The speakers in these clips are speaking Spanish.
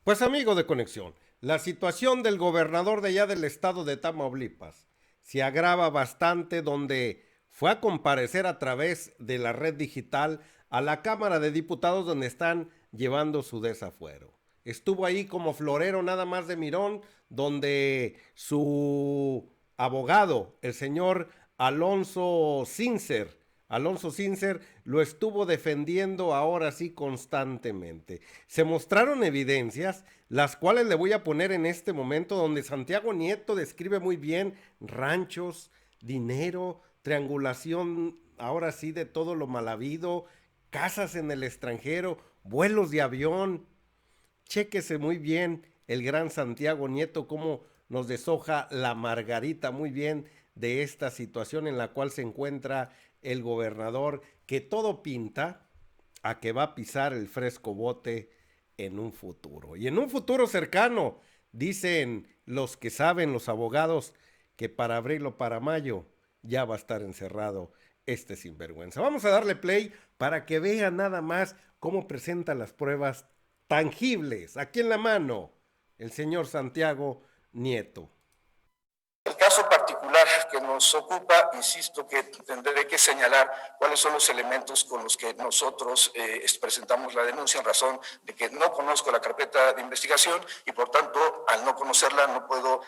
Pues amigo de conexión, la situación del gobernador de allá del estado de Tamaulipas se agrava bastante donde fue a comparecer a través de la red digital a la Cámara de Diputados donde están llevando su desafuero. Estuvo ahí como florero nada más de mirón, donde su abogado, el señor Alonso Sincer lo estuvo defendiendo ahora sí constantemente. Se mostraron evidencias, las cuales le voy a poner en este momento, donde Santiago Nieto describe muy bien ranchos, dinero, triangulación, ahora sí, de todo lo mal habido, casas en el extranjero, vuelos de avión. Chéquese muy bien el gran Santiago Nieto, cómo nos deshoja la margarita muy bien de esta situación en la cual se encuentra el gobernador, que todo pinta a que va a pisar el fresco bote en un futuro. Y en un futuro cercano, dicen los que saben, los abogados, que para abril o para mayo ya va a estar encerrado este sinvergüenza. Vamos a darle play para que vean nada más cómo presenta las pruebas tangibles, aquí en la mano, el señor Santiago Nieto. El caso particular que nos ocupa, insisto que tendré que señalar cuáles son los elementos con los que nosotros presentamos la denuncia en razón de que no conozco la carpeta de investigación y por tanto al no conocerla no puedo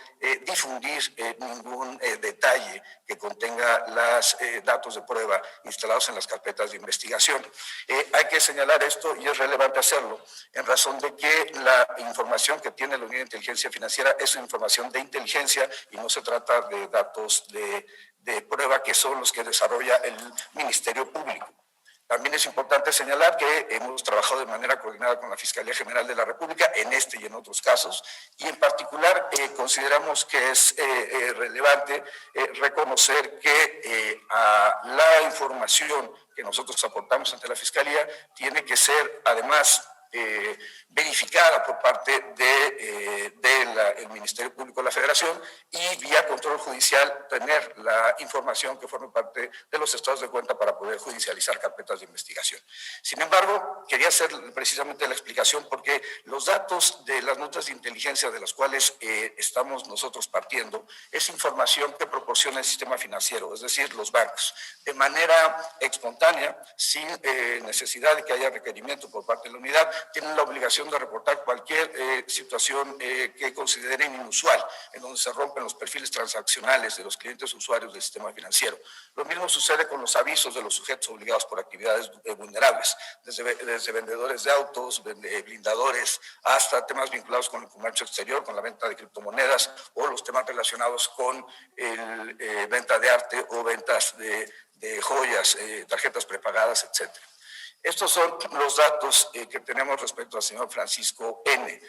difundir ningún detalle que contenga los datos de prueba instalados en las carpetas de investigación. Hay que señalar esto y es relevante hacerlo en razón de que la información que tiene la Unidad de Inteligencia Financiera es información de inteligencia y no se trata de datos de prueba que son los que desarrolla el Ministerio Público. También es importante señalar que hemos trabajado de manera coordinada con la Fiscalía General de la República en este y en otros casos, y en particular consideramos que es relevante reconocer que la información que nosotros aportamos ante la Fiscalía tiene que ser además verificada por parte del Ministerio Público de la Federación y vía control judicial tener la información que forme parte de los estados de cuenta para poder judicializar carpetas de investigación. Sin embargo, quería hacer precisamente la explicación porque los datos de las notas de inteligencia de las cuales estamos nosotros partiendo es información que proporciona el sistema financiero, es decir, los bancos, de manera espontánea, sin necesidad de que haya requerimiento por parte de la unidad, tienen la obligación de reportar cualquier situación que consideren inusual, en donde se rompen los perfiles transaccionales de los clientes usuarios del sistema financiero. Lo mismo sucede con los avisos de los sujetos obligados por actividades vulnerables, desde vendedores de autos, blindadores, hasta temas vinculados con el comercio exterior, con la venta de criptomonedas o los temas relacionados con el venta de arte o ventas de joyas, tarjetas prepagadas, etcétera. Estos son los datos que tenemos respecto al señor Francisco N.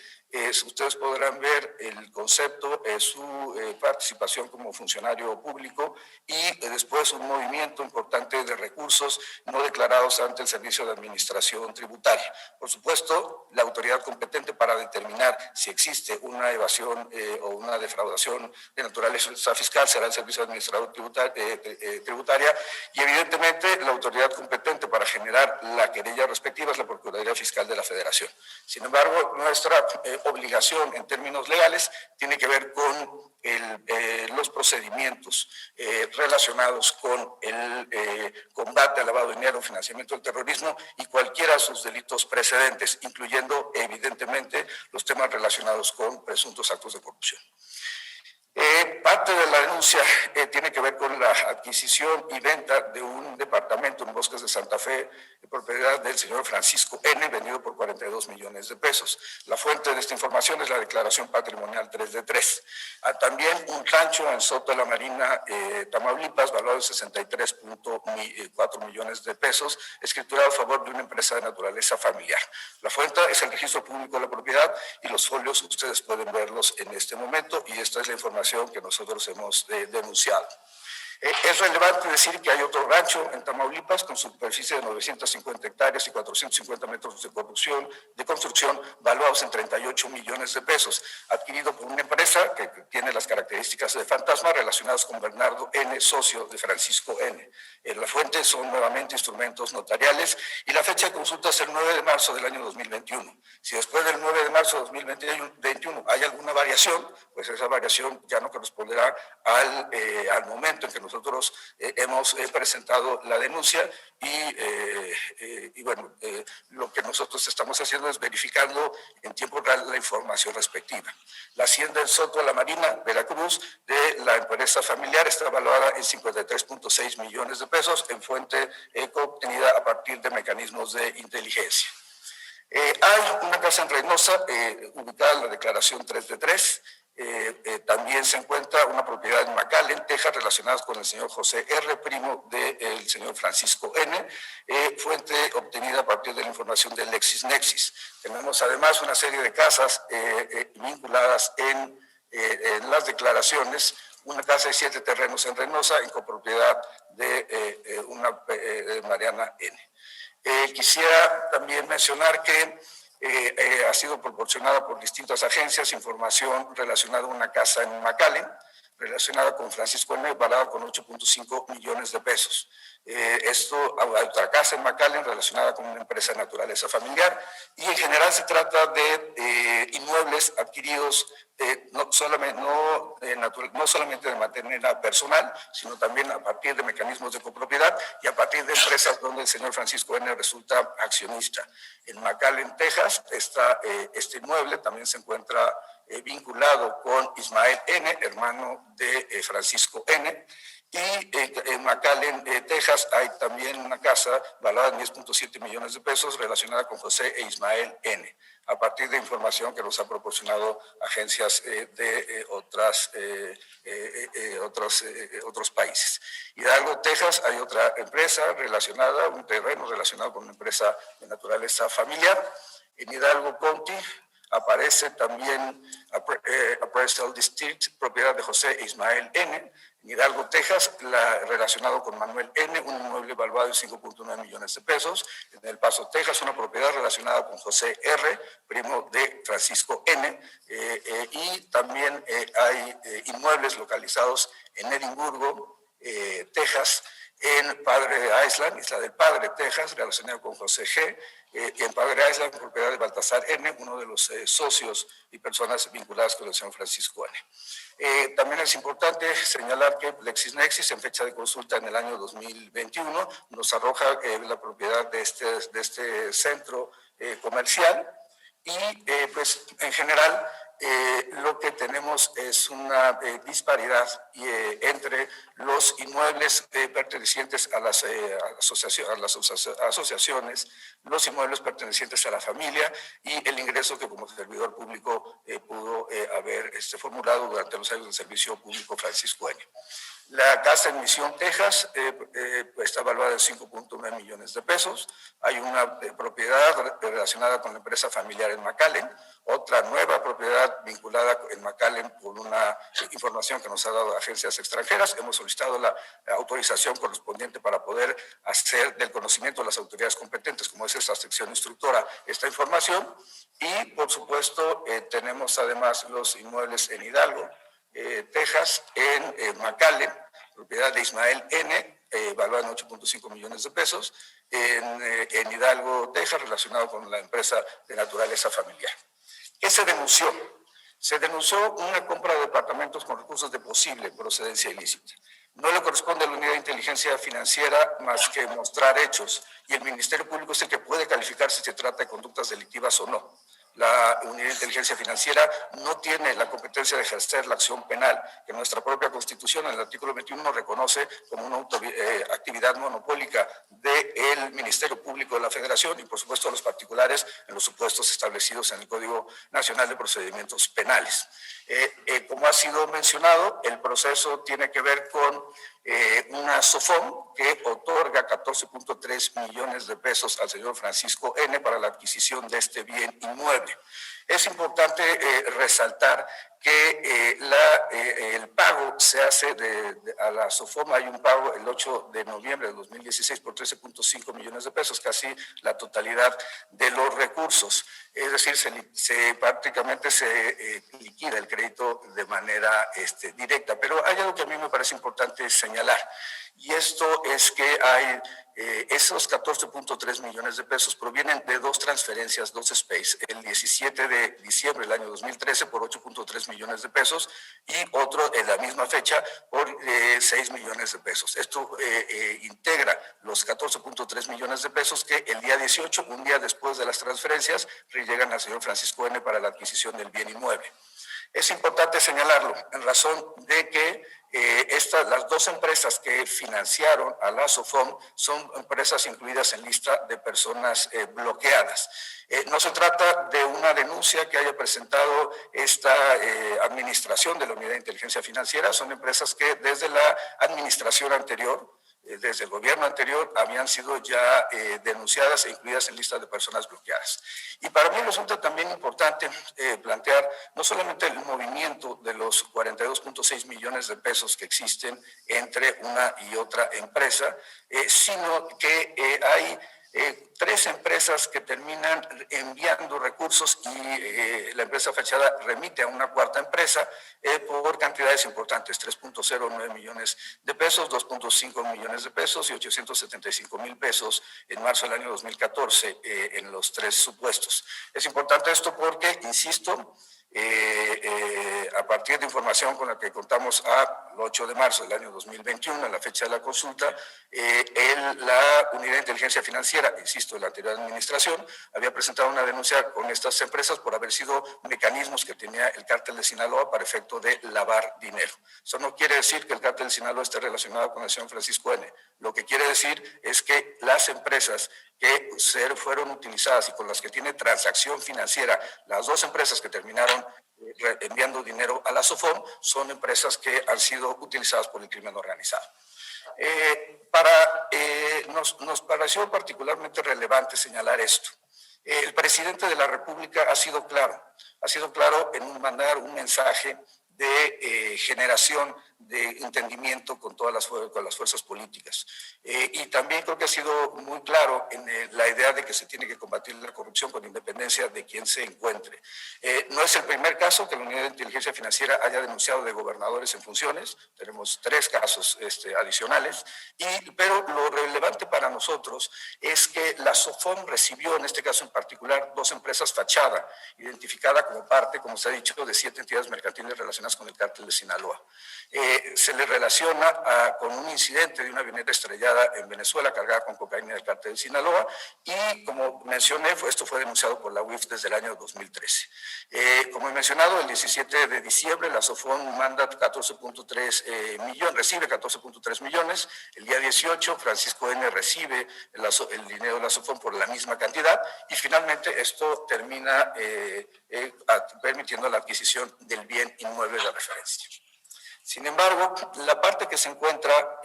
Ustedes podrán ver el concepto, su participación como funcionario público y después un movimiento importante de recursos no declarados ante el Servicio de Administración Tributaria. Por supuesto, la autoridad competente para determinar si existe una evasión o una defraudación de naturaleza fiscal será el Servicio de Administración Tributaria y evidentemente la autoridad competente para generar la querella respectiva es la Procuraduría Fiscal de la Federación. Sin embargo, nuestra obligación en términos legales tiene que ver con los procedimientos relacionados con el combate al lavado de dinero, financiamiento del terrorismo y cualquiera de sus delitos precedentes, incluyendo evidentemente los temas relacionados con presuntos actos de corrupción. Parte de la denuncia tiene que ver con la adquisición y venta de un departamento en Bosques de Santa Fe, de propiedad del señor Francisco N., vendido por 42 millones de pesos. La fuente de esta información es la declaración patrimonial 3 de 3. También un rancho en Soto de la Marina, Tamaulipas, valorado en 63.4 millones de pesos, escriturado a favor de una empresa de naturaleza familiar. La fuente es el registro público de la propiedad y los folios ustedes pueden verlos en este momento y esta es la información que nosotros hemos denunciado. Es relevante decir que hay otro rancho en Tamaulipas con superficie de 950 hectáreas y 450 metros de construcción valuados en 38 millones de pesos, adquirido por una empresa que tiene las características de fantasma relacionadas con Bernardo N., socio de Francisco N. La fuente son nuevamente instrumentos notariales y la fecha de consulta es el 9 de marzo del año 2021. Si después del 9 de marzo de 2021 hay alguna variación, pues esa variación ya no corresponderá al momento en que nosotros hemos presentado la denuncia y bueno, lo que nosotros estamos haciendo es verificando en tiempo real la información respectiva. La hacienda del Soto de la Marina, Veracruz, de la empresa familiar está evaluada en 53.6 millones de pesos en fuente obtenida a partir de mecanismos de inteligencia. Hay una casa en Reynosa, ubicada en la declaración 3 de 3. También se encuentra una propiedad en McAllen, Texas, relacionada con el señor José R., primo del señor Francisco N., fuente obtenida a partir de la información de LexisNexis. Tenemos además una serie de casas vinculadas en las declaraciones, una casa de 7 terrenos en Reynosa, en copropiedad de Mariana N. Quisiera también mencionar que ha sido proporcionada por distintas agencias información relacionada a una casa en McAllen, relacionada con Francisco N., valorada con 8.5 millones de pesos. Hay otra casa en McAllen relacionada con una empresa de naturaleza familiar y en general se trata de inmuebles adquiridos no solamente de manera personal, sino también a partir de mecanismos de copropiedad y a partir de empresas donde el señor Francisco N. resulta accionista. En McAllen, Texas, está este inmueble, también se encuentra vinculado con Ismael N., hermano de Francisco N., y en McAllen, Texas, hay también una casa valorada en 10.7 millones de pesos relacionada con José e Ismael N., a partir de información que nos ha proporcionado agencias de otros países. Hidalgo, Texas, hay otra empresa relacionada, un terreno relacionado con una empresa de naturaleza familiar. En Hidalgo County aparece también Appraisal District, propiedad de José e Ismael N., en Hidalgo, Texas, relacionado con Manuel N., un inmueble valuado en 5.9 millones de pesos. En El Paso, Texas, una propiedad relacionada con José R., primo de Francisco N., y también hay inmuebles localizados en Edimburgo, Texas, en Padre Island, Isla del Padre, Texas, relacionado con José G., y en Padre Island, propiedad de Baltasar N., uno de los socios y personas vinculadas con el señor Francisco N. También es importante señalar que LexisNexis, en fecha de consulta en el año 2021, nos arroja la propiedad de este centro comercial y pues en general lo que tenemos es una disparidad entre los inmuebles pertenecientes a las asociaciones, los inmuebles pertenecientes a la familia y el ingreso que como servidor público pudo haber formulado durante los años del servicio público Francisco N. La casa en Misión, Texas, está evaluada en 5.9 millones de pesos. Hay una propiedad relacionada con la empresa familiar en McAllen, otra nueva propiedad vinculada en McAllen por una información que nos ha dado agencias extranjeras. Hemos solicitado la autorización correspondiente para poder hacer del conocimiento de las autoridades competentes, como es esta sección instructora, esta información. Y, por supuesto, tenemos además los inmuebles en Hidalgo, Texas, en McAllen, propiedad de Ismael N., valuada en 8.5 millones de pesos, en Hidalgo, Texas, relacionado con la empresa de naturaleza familiar. ¿Qué se denunció? Se denunció una compra de departamentos con recursos de posible procedencia ilícita. No le corresponde a la Unidad de Inteligencia Financiera más que mostrar hechos, y el Ministerio Público es el que puede calificar si se trata de conductas delictivas o no. La Unidad de Inteligencia Financiera no tiene la competencia de ejercer la acción penal, que nuestra propia Constitución, en el artículo 21, reconoce como una actividad monopólica del Ministerio Público de la Federación y, por supuesto, a los particulares en los supuestos establecidos en el Código Nacional de Procedimientos Penales. Como ha sido mencionado, el proceso tiene que ver con una SOFOM que otorga 14.3 millones de pesos al señor Francisco N. para la adquisición de este bien inmueble. Es importante resaltar que el pago se hace a la SOFOM. Hay un pago el 8 de noviembre de 2016 por 13.5 millones de pesos, casi la totalidad de los recursos. Es decir, prácticamente se liquida el crédito de manera directa. Pero hay algo que a mí me parece importante señalar, y esto es que hay esos 14.3 millones de pesos provienen de dos transferencias, dos SPACE, el 17 de diciembre del año 2013 por 8.3 millones de pesos y otro en la misma fecha por 6 millones de pesos. Esto integra los 14.3 millones de pesos que el día 18, un día después de las transferencias, llegan al señor Francisco N. para la adquisición del bien inmueble. Es importante señalarlo en razón de que las dos empresas que financiaron a la SOFOM son empresas incluidas en lista de personas bloqueadas. No se trata de una denuncia que haya presentado esta administración de la Unidad de Inteligencia Financiera, son empresas que desde la administración anterior, desde el gobierno anterior, habían sido ya denunciadas e incluidas en lista de personas bloqueadas. Y para mí resulta también importante plantear no solamente el movimiento de los 42.6 millones de pesos que existen entre una y otra empresa, sino que hay tres empresas que terminan enviando recursos y la empresa fachada remite a una cuarta empresa por cantidades importantes, 3.09 millones de pesos, 2.5 millones de pesos y 875,000 pesos en marzo del año 2014 en los tres supuestos. Es importante esto porque, insisto, a partir de información con la que contamos el 8 de marzo del año 2021, en la fecha de la consulta, la Unidad de Inteligencia Financiera, insisto, la anterior administración, había presentado una denuncia con estas empresas por haber sido mecanismos que tenía el cártel de Sinaloa para efecto de lavar dinero. Eso no quiere decir que el cártel de Sinaloa esté relacionado con el señor Francisco N. Lo que quiere decir es que las empresas que fueron utilizadas y con las que tiene transacción financiera, las dos empresas que terminaron enviando dinero a la SOFOM, son empresas que han sido utilizadas por el crimen organizado. Nos pareció particularmente relevante señalar esto. El presidente de la República ha sido claro en mandar un mensaje de generación de entendimiento con todas las fuerzas políticas. Y también creo que ha sido muy claro en la idea de que se tiene que combatir la corrupción con independencia de quien se encuentre. No es el primer caso que la Unidad de Inteligencia Financiera haya denunciado de gobernadores en funciones, tenemos 3 casos adicionales, pero lo relevante para nosotros es que la SOFOM recibió, en este caso en particular, 2 empresas fachada, identificada como parte, como se ha dicho, de 7 entidades mercantiles relacionadas con el cártel de Sinaloa. Se le relaciona con un incidente de una avioneta estrellada en Venezuela cargada con cocaína del cártel de Sinaloa y, como mencioné, esto fue denunciado por la UIF desde el año 2013. Como he mencionado, el 17 de diciembre la SOFOM manda 14.3 millones, recibe 14.3 millones. El día 18, Francisco N. recibe el dinero de la SOFOM por la misma cantidad y finalmente esto termina permitiendo la adquisición del bien inmueble de referencia. Sin embargo, la parte que se encuentra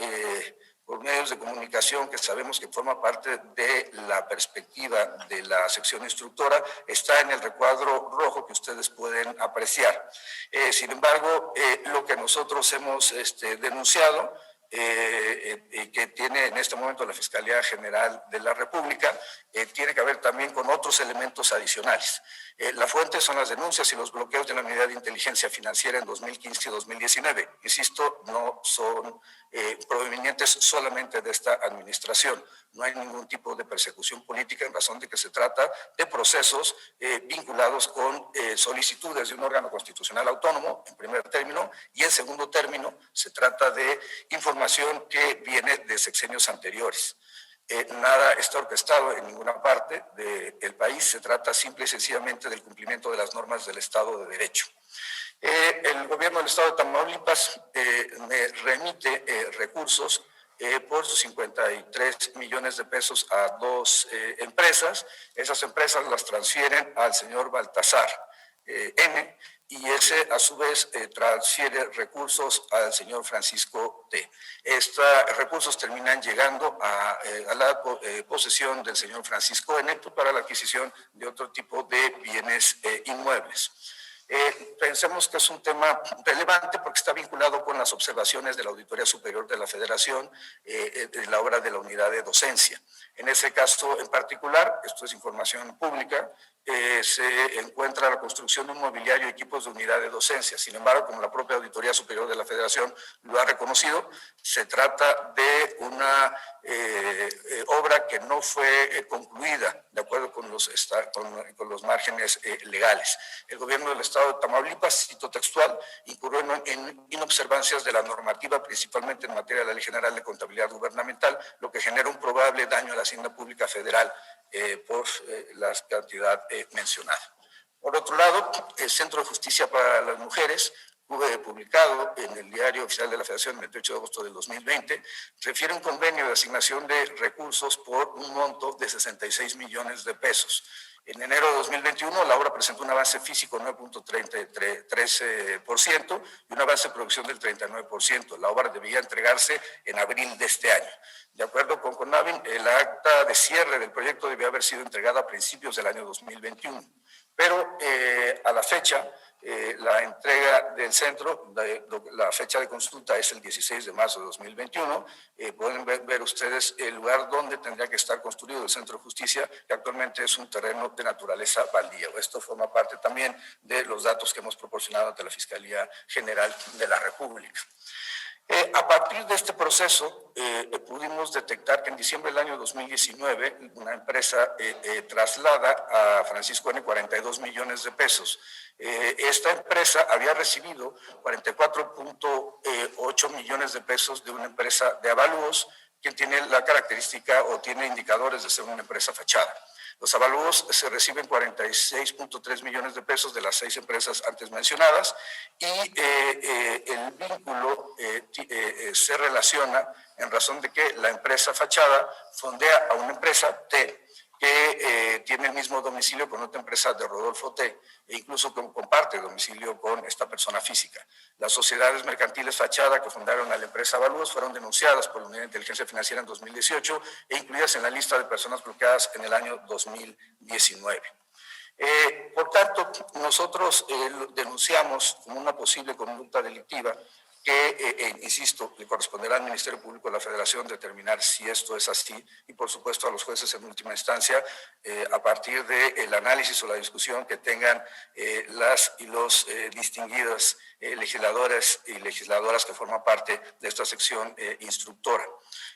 por medios de comunicación, que sabemos que forma parte de la perspectiva de la sección instructora, está en el recuadro rojo que ustedes pueden apreciar. Sin embargo, lo que nosotros hemos denunciado, que tiene en este momento la Fiscalía General de la República, tiene que ver también con otros elementos adicionales. La fuente son las denuncias y los bloqueos de la Unidad de Inteligencia Financiera en 2015 y 2019. Insisto, no son provenientes solamente de esta administración. No hay ningún tipo de persecución política en razón de que se trata de procesos vinculados con solicitudes de un órgano constitucional autónomo, en primer término, y en segundo término se trata de información que viene de sexenios anteriores. Nada está orquestado en ninguna parte del país, se trata simple y sencillamente del cumplimiento de las normas del Estado de Derecho. El gobierno del Estado de Tamaulipas me remite recursos por 53 millones de pesos a 2 empresas. Esas empresas las transfieren al señor Baltasar N., y ese a su vez transfiere recursos al señor Francisco T. Estos recursos terminan llegando a la posesión del señor Francisco N. para la adquisición de otro tipo de bienes inmuebles. Pensemos que es un tema relevante porque está vinculado con las observaciones de la Auditoría Superior de la Federación en la obra de la unidad de docencia. En ese caso en particular, esto es información pública, se encuentra la construcción de un mobiliario y equipos de unidad de docencia. Sin embargo, como la propia Auditoría Superior de la Federación lo ha reconocido, se trata de una obra que no fue concluida de acuerdo con los márgenes legales. El gobierno del estado de Tamaulipas, cito textual, incurrió en inobservancias de la normativa, principalmente en materia de la Ley General de Contabilidad Gubernamental, lo que genera un probable daño a la Hacienda Pública Federal por la cantidad mencionada. Por otro lado, el Centro de Justicia para las Mujeres, publicado en el Diario Oficial de la Federación el 28 de agosto del 2020, refiere un convenio de asignación de recursos por un monto de 66 millones de pesos. En enero de 2021, la obra presentó un avance físico 9.33% y un avance de producción del 39%. La obra debía entregarse en abril de este año. De acuerdo con CONAVIN, el acta de cierre del proyecto debía haber sido entregada a principios del año 2021. Pero a la fecha, la entrega del centro, la fecha de consulta es el 16 de marzo de 2021. Pueden ver ustedes el lugar donde tendría que estar construido el Centro de Justicia, que actualmente es un terreno de naturaleza baldía. Esto forma parte también de los datos que hemos proporcionado ante la Fiscalía General de la República. A partir de este proceso, pudimos detectar que en diciembre del año 2019, una empresa traslada a Francisco N. 42 millones de pesos. Esta empresa había recibido 44.8 millones de pesos de una empresa de avalúos, que tiene la característica o tiene indicadores de ser una empresa fachada. Los avalúos se reciben 46.3 millones de pesos de las 6 empresas antes mencionadas y el vínculo se relaciona en razón de que la empresa fachada fondea a una empresa T que tiene el mismo domicilio con otra empresa de Rodolfo T e incluso comparte domicilio con esta persona física. Las sociedades mercantiles fachada que fundaron a la empresa Avalúos fueron denunciadas por la Unidad de Inteligencia Financiera en 2018 e incluidas en la lista de personas bloqueadas en el año 2019. Por tanto, nosotros denunciamos como una posible conducta delictiva que, insisto, le corresponderá al Ministerio Público de la Federación determinar si esto es así y, por supuesto, a los jueces en última instancia, a partir del análisis o la discusión que tengan las y los distinguidos legisladores y legisladoras que forman parte de esta sección instructora.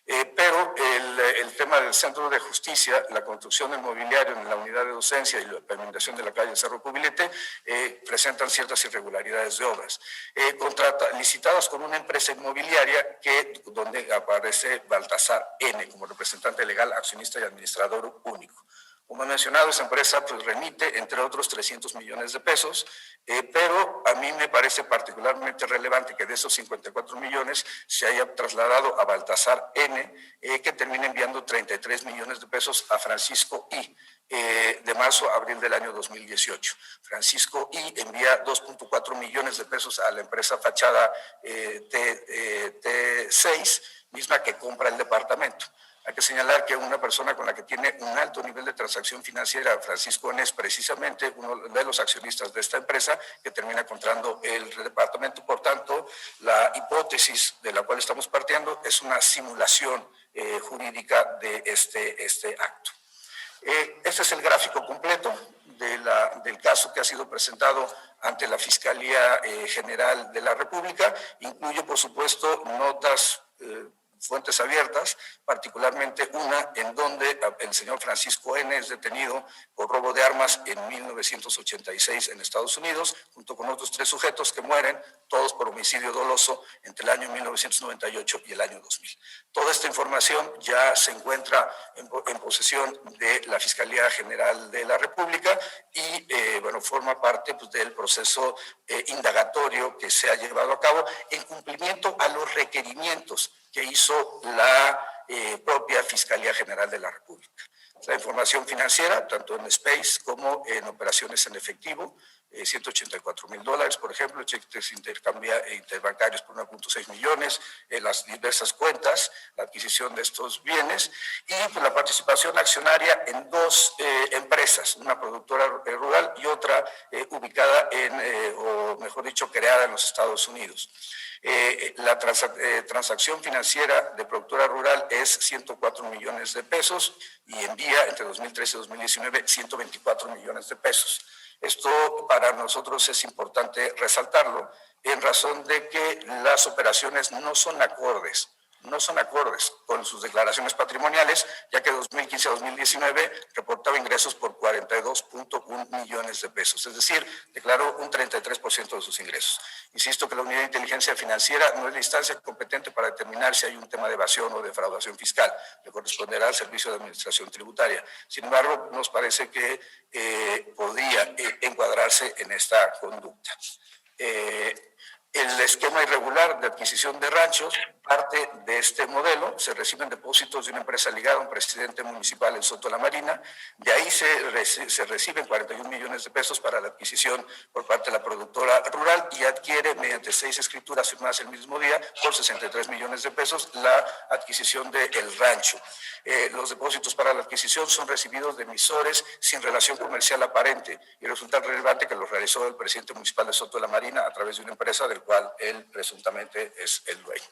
Pero el tema del Centro de Justicia, la construcción del mobiliario en la unidad de docencia y la pavimentación de la calle Cerro Cubilete presentan ciertas irregularidades de obras. Licitadas con una empresa inmobiliaria donde aparece Baltasar N. como representante legal, accionista y administrador único. Como he mencionado, esa empresa pues, remite, entre otros, 300 millones de pesos, pero a mí me parece particularmente relevante que de esos 54 millones se haya trasladado a Baltasar N., que termina enviando 33 millones de pesos a Francisco I., de marzo a abril del año 2018. Francisco I. envía 2.4 millones de pesos a la empresa fachada T6, misma que compra el departamento. Hay que señalar que una persona con la que tiene un alto nivel de transacción financiera, Francisco N., es precisamente uno de los accionistas de esta empresa que termina comprando el departamento. Por tanto, la hipótesis de la cual estamos partiendo es una simulación jurídica de este acto. Este es el gráfico completo del caso que ha sido presentado ante la Fiscalía General de la República. Incluye, por supuesto, notas fuentes abiertas, particularmente una en donde el señor Francisco N. es detenido por robo de armas en 1986 en Estados Unidos, junto con otros 3 sujetos que mueren, todos por homicidio doloso, entre el año 1998 y el año 2000. Toda esta información ya se encuentra en posesión de la Fiscalía General de la República y forma parte pues, del proceso indagatorio que se ha llevado a cabo en cumplimiento a los requerimientos que hizo la propia Fiscalía General de la República. La información financiera, tanto en Space como en operaciones en efectivo, $184,000, por ejemplo, cheques interbancarios por 9.6 millones, las diversas cuentas, la adquisición de estos bienes y pues, la participación accionaria en dos empresas, una productora rural y otra ubicada o mejor dicho, creada en los Estados Unidos. La transacción financiera de productora rural es 104 millones de pesos y envía entre 2013 y 2019 124 millones de pesos. Esto para nosotros es importante resaltarlo en razón de que las operaciones no son acordes con sus declaraciones patrimoniales, ya que 2015 a 2019 reportaba ingresos por 42.1 millones de pesos, es decir, declaró un 33% de sus ingresos. Insisto que la Unidad de Inteligencia Financiera no es la instancia competente para determinar si hay un tema de evasión o defraudación fiscal, le corresponderá al Servicio de Administración Tributaria. Sin embargo, nos parece que podría encuadrarse en esta conducta. El esquema irregular de adquisición de ranchos parte de este modelo. Se reciben depósitos de una empresa ligada a un presidente municipal en Soto la Marina. De ahí se reciben 41 millones de pesos para la adquisición por parte de la productora rural y adquiere mediante 6 escrituras firmadas el mismo día por 63 millones de pesos la adquisición del rancho. Los depósitos para la adquisición son recibidos de emisores sin relación comercial aparente y resulta relevante que los realizó el presidente municipal de Soto la Marina a través de una empresa del cual él presuntamente es el dueño.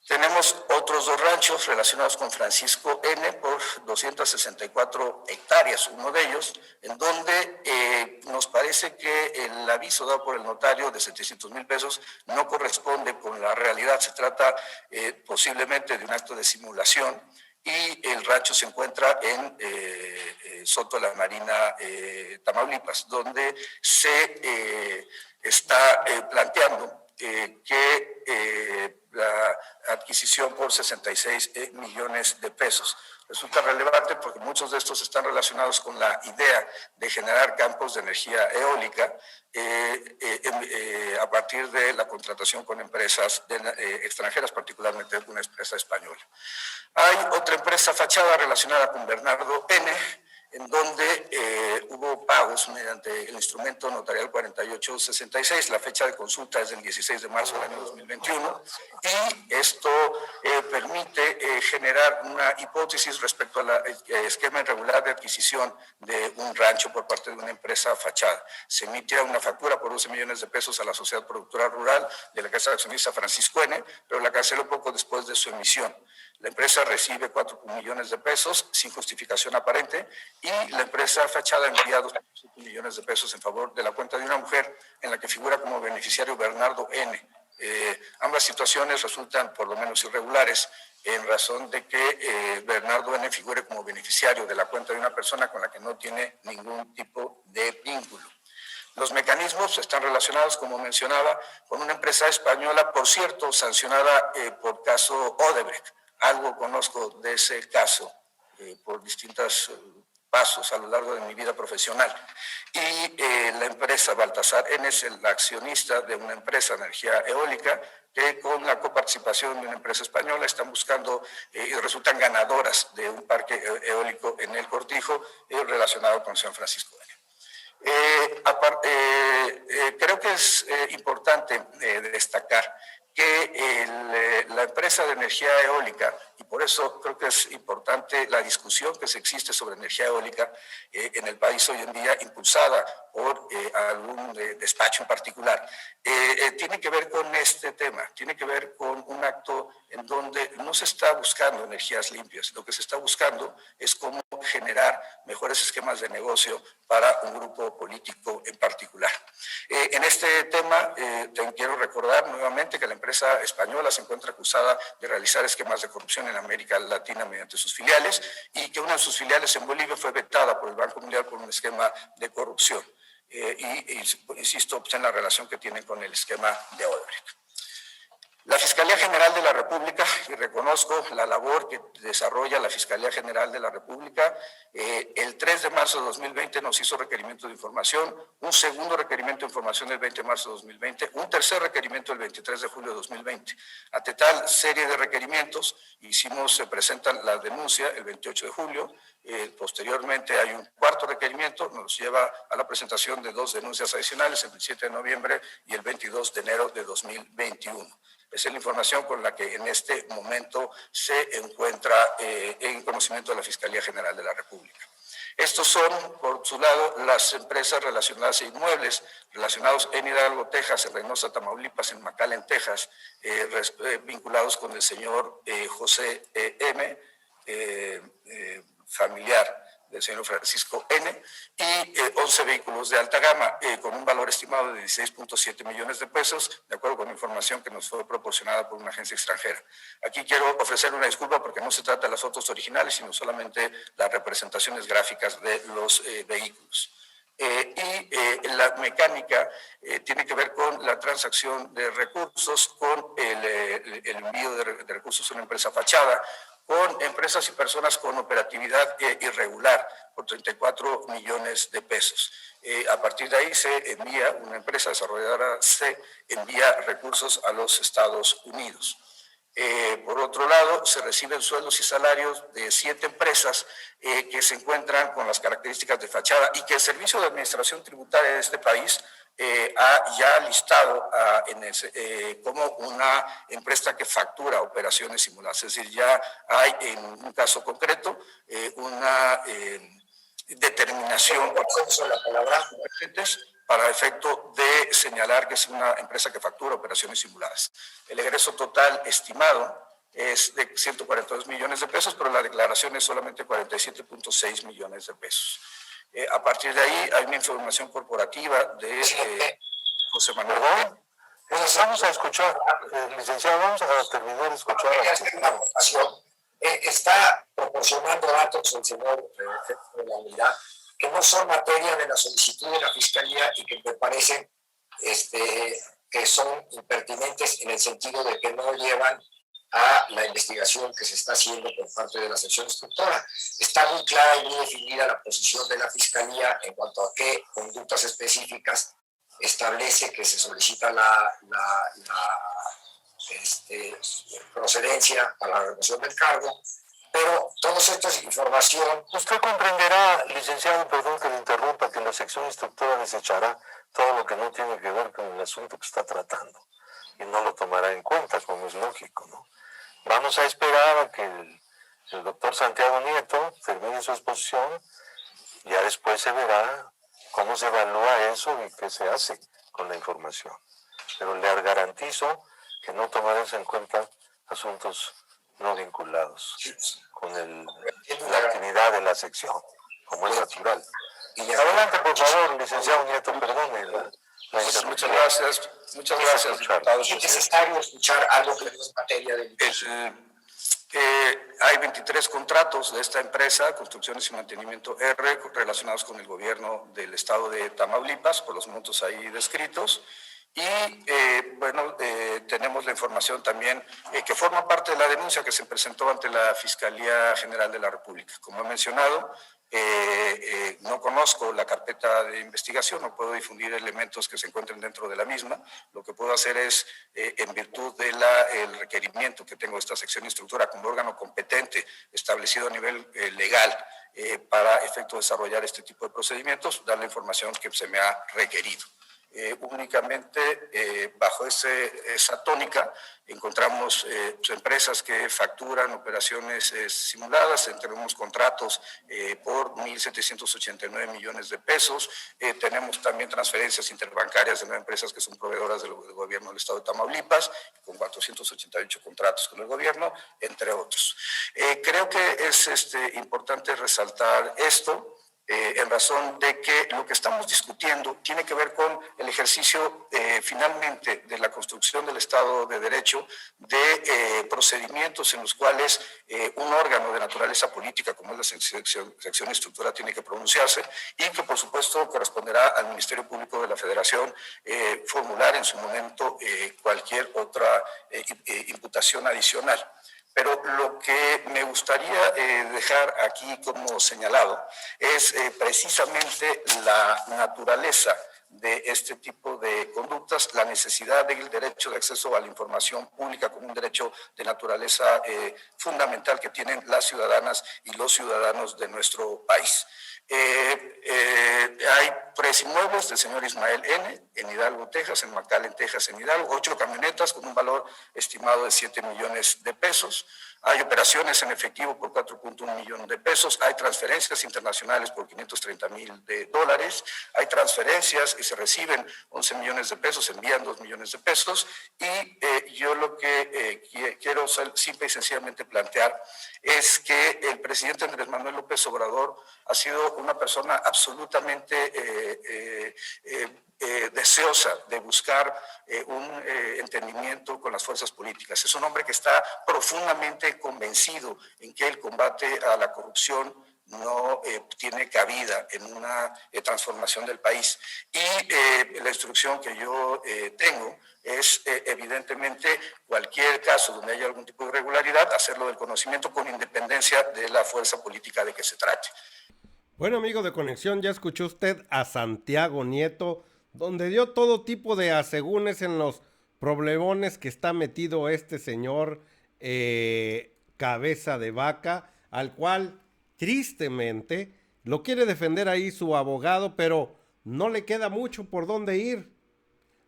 Tenemos otros 2 ranchos relacionados con Francisco N. por 264 hectáreas, uno de ellos, en donde nos parece que el aviso dado por el notario de 700,000 pesos no corresponde con la realidad. Se trata posiblemente de un acto de simulación y el rancho se encuentra en Soto la Marina, Tamaulipas, donde se está planteando que la adquisición por 66 millones de pesos. Resulta relevante porque muchos de estos están relacionados con la idea de generar campos de energía eólica a partir de la contratación con empresas extranjeras, particularmente una empresa española. Hay otra empresa fachada relacionada con Bernardo N., en donde hubo pagos mediante el instrumento notarial 4866. La fecha de consulta es del 16 de marzo del año 2021 y esto permite generar una hipótesis respecto al esquema irregular de adquisición de un rancho por parte de una empresa fachada. Se emite una factura por 12 millones de pesos a la Sociedad Productora Rural de la Casa de Accionista Francisco N., pero la canceló poco después de su emisión. La empresa recibe 4 millones de pesos sin justificación aparente y la empresa fachada ha enviado 7 millones de pesos en favor de la cuenta de una mujer en la que figura como beneficiario Bernardo N. Ambas situaciones resultan por lo menos irregulares en razón de que Bernardo N. figure como beneficiario de la cuenta de una persona con la que no tiene ningún tipo de vínculo. Los mecanismos están relacionados, como mencionaba, con una empresa española, por cierto, sancionada por caso Odebrecht. Algo conozco de ese caso por distintos pasos a lo largo de mi vida profesional. Y la empresa Baltasar N. es el accionista de una empresa de energía eólica que con la coparticipación de una empresa española están buscando y resultan ganadoras de un parque eólico en el Cortijo relacionado con San Francisco N. Creo que es importante destacar que la empresa de energía eólica, y por eso creo que es importante la discusión que se existe sobre energía eólica en el país hoy en día, impulsada por algún despacho en particular, tiene que ver con este tema, tiene que ver con un acto en donde no se está buscando energías limpias, lo que se está buscando es cómo generar mejores esquemas de negocio para un grupo político en particular. En este tema, quiero recordar nuevamente que la empresa española se encuentra acusada de realizar esquemas de corrupción en América Latina mediante sus filiales y que una de sus filiales en Bolivia fue vetada por el Banco Mundial por un esquema de corrupción. Insisto en la relación que tienen con el esquema de Odebrecht. La Fiscalía General de la República, y reconozco la labor que desarrolla la Fiscalía General de la República, el 3 de marzo de 2020 nos hizo requerimiento de información, un segundo requerimiento de información el 20 de marzo de 2020, un tercer requerimiento el 23 de julio de 2020. Ante tal serie de requerimientos, se presenta la denuncia el 28 de julio, posteriormente hay un cuarto requerimiento, nos lleva a la presentación de 2 denuncias adicionales el 27 de noviembre y el 22 de enero de 2021. Esa es la información con la que en este momento se encuentra en conocimiento de la Fiscalía General de la República. Estos son, por su lado, las empresas relacionadas a inmuebles, relacionados en Hidalgo, Texas, en Reynosa, Tamaulipas, en McAllen, Texas, vinculados con el señor José M., familiar del señor Francisco N., y 11 vehículos de alta gama con un valor estimado de 16.7 millones de pesos, de acuerdo con información que nos fue proporcionada por una agencia extranjera. Aquí quiero ofrecer una disculpa porque no se trata de las fotos originales, sino solamente las representaciones gráficas de los vehículos. La mecánica tiene que ver con la transacción de recursos, con el envío de recursos a una empresa fachada, con empresas y personas con operatividad irregular por 34 millones de pesos. A partir de ahí se envía, una empresa desarrolladora se envía recursos a los Estados Unidos. Por otro lado, se reciben sueldos y salarios de 7 empresas que se encuentran con las características de fachada y que el Servicio de Administración Tributaria de este país ha ya listado como una empresa que factura operaciones simuladas. Es decir, ya hay en un caso concreto una determinación por la palabra para efecto de señalar que es una empresa que factura operaciones simuladas. El egreso total estimado es de 142 millones de pesos, pero la declaración es solamente 47.6 millones de pesos. A partir de ahí hay una información corporativa de José Manuel. Vamos a escuchar, licenciado, vamos a terminar de escuchar. Está proporcionando datos el señor de la unidad que no son materia de la solicitud de la Fiscalía y que me parecen que son impertinentes en el sentido de que no llevan a la investigación que se está haciendo por parte de la sección instructora. Está muy clara y muy definida la posición de la Fiscalía en cuanto a qué conductas específicas establece que se solicita la procedencia para la revocación del cargo, pero todo esto es información. Usted comprenderá, licenciado, perdón que le interrumpa, que la sección instructora desechará todo lo que no tiene que ver con el asunto que está tratando y no lo tomará en cuenta, como es lógico, ¿no? Vamos a esperar a que el doctor Santiago Nieto termine su exposición, ya después se verá cómo se evalúa eso y qué se hace con la información. Pero le garantizo que no tomarás en cuenta asuntos no vinculados con la actividad de la sección, como es natural. Adelante, por favor, licenciado Nieto, perdone la interrupción. Muchas gracias, diputado. Es necesario escuchar algo que no es materia de hay 23 contratos de esta empresa, Construcciones y Mantenimiento R, relacionados con el gobierno del estado de Tamaulipas, por los montos ahí descritos. Y tenemos la información también que forma parte de la denuncia que se presentó ante la Fiscalía General de la República. Como he mencionado, no conozco la carpeta de investigación, no puedo difundir elementos que se encuentren dentro de la misma. Lo que puedo hacer es, en virtud del requerimiento que tengo de esta sección instructora como órgano competente establecido a nivel legal para efecto de desarrollar este tipo de procedimientos, dar la información que se me ha requerido. Únicamente bajo esa tónica encontramos empresas que facturan operaciones simuladas, tenemos contratos por 1.789 millones de pesos, tenemos también transferencias interbancarias de 9 empresas que son proveedoras del gobierno del estado de Tamaulipas, con 488 contratos con el gobierno, entre otros. Creo que es importante resaltar esto, en razón de que lo que estamos discutiendo tiene que ver con el ejercicio finalmente de la construcción del Estado de Derecho, de procedimientos en los cuales un órgano de naturaleza política como es la sección estructura tiene que pronunciarse y que por supuesto corresponderá al Ministerio Público de la Federación formular en su momento cualquier otra imputación adicional. Pero lo que me gustaría dejar aquí como señalado es precisamente la naturaleza de este tipo de conductas, la necesidad del derecho de acceso a la información pública como un derecho de naturaleza fundamental que tienen las ciudadanas y los ciudadanos de nuestro país. Hay 3 inmuebles del señor Ismael N. en Hidalgo, Texas, en McAllen, Texas, en Hidalgo, 8 camionetas con un valor estimado de 7 millones de pesos. Hay operaciones en efectivo por 4.1 millones de pesos, hay transferencias internacionales por $530,000, hay transferencias y se reciben 11 millones de pesos, se envían 2 millones de pesos y yo lo que quiero simple y sencillamente plantear es que el presidente Andrés Manuel López Obrador ha sido una persona absolutamente deseosa de buscar un entendimiento con las fuerzas políticas. Es un hombre que está profundamente convencido en que el combate a la corrupción no tiene cabida en una transformación del país. Y la instrucción que yo tengo es evidentemente cualquier caso donde haya algún tipo de irregularidad, hacerlo del conocimiento con independencia de la fuerza política de que se trate. Bueno, amigo de Conexión, ya escuchó usted a Santiago Nieto, donde dio todo tipo de asegúnes en los problemones que está metido este señor cabeza de vaca, al cual tristemente lo quiere defender ahí su abogado, pero no le queda mucho por dónde ir.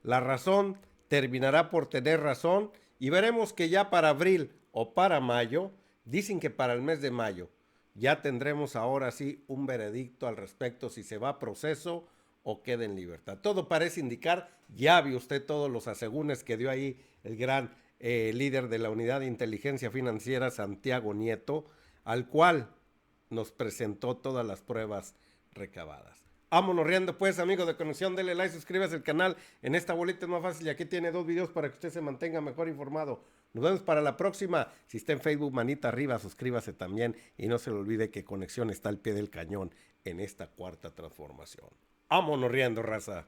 La razón terminará por tener razón y veremos que ya para abril o para mayo, dicen que para el mes de mayo, ya tendremos ahora sí un veredicto al respecto si se va a proceso o queda en libertad. Todo parece indicar, ya vio usted todos los asegúnes que dio ahí el gran líder de la Unidad de Inteligencia Financiera, Santiago Nieto, al cual nos presentó todas las pruebas recabadas. Vámonos riendo pues, amigos de Conexión, denle like, suscríbase al canal, en esta bolita es más fácil y aquí tiene 2 videos para que usted se mantenga mejor informado. Nos vemos para la próxima. Si está en Facebook, manita arriba, suscríbase también y no se le olvide que Conexión está al pie del cañón en esta 4ª transformación. Vámonos riendo, raza.